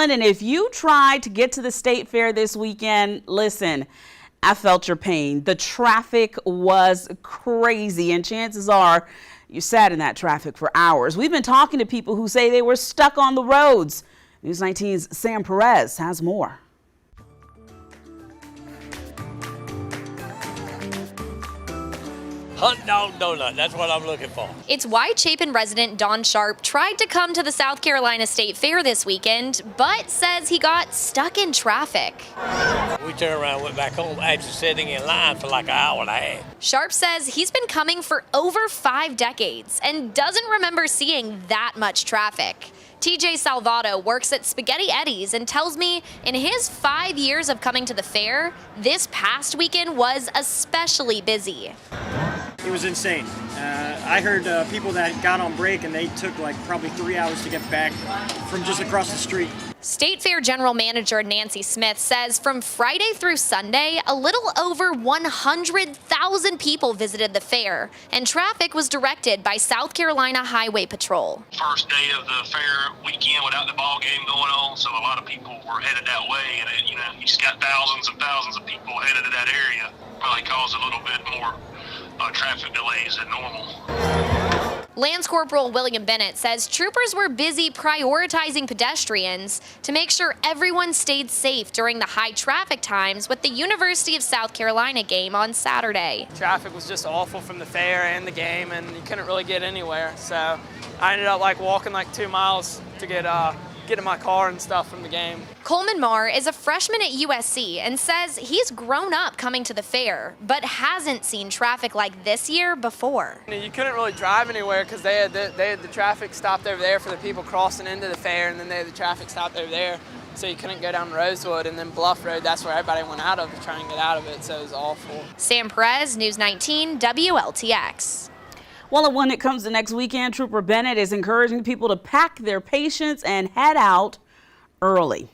And if you tried to get to the state fair this weekend, listen, I felt your pain. The traffic was crazy, and chances are you sat in that traffic for hours. We've been talking to people who say they were stuck on the roads. News 19's Sam Perez has more. Hunt dog donut, that's what I'm looking for. It's why Chapin resident Don Sharp tried to come to the South Carolina State Fair this weekend, but says he got stuck in traffic. We turned around and went back home after sitting in line for like an hour and a half. Sharp says he's been coming for over 5 decades and doesn't remember seeing that much traffic. TJ Salvato works at Spaghetti Eddie's and tells me in his 5 years of coming to the fair, this past weekend was especially busy. It was insane. I heard people that got on break and they took like probably 3 hours to get back from just across the street. State Fair General Manager Nancy Smith says from Friday through Sunday, a little over 100,000 people visited the fair, and traffic was directed by South Carolina Highway Patrol. First day of the fair weekend without the ball game going on, so a lot of people were headed that way, and you just got thousands and thousands of people headed to that area. Probably caused a little bit more traffic delays than normal. Lance Corporal William Bennett says troopers were busy prioritizing pedestrians to make sure everyone stayed safe during the high traffic times with the University of South Carolina game on Saturday. Traffic was just awful from the fair and the game, and you couldn't really get anywhere. So I ended up walking 2 miles to get in my car and stuff from the game. Coleman Marr is a freshman at USC and says he's grown up coming to the fair, but hasn't seen traffic like this year before. You couldn't really drive anywhere because they had the traffic stopped over there for the people crossing into the fair, and then they had the traffic stopped over there, so you couldn't go down Rosewood, and then Bluff Road, that's where everybody went out of to try and get out of it, so it was awful. Sam Perez, News 19, WLTX. Well, when it comes to next weekend, Trooper Bennett is encouraging people to pack their patience and head out early.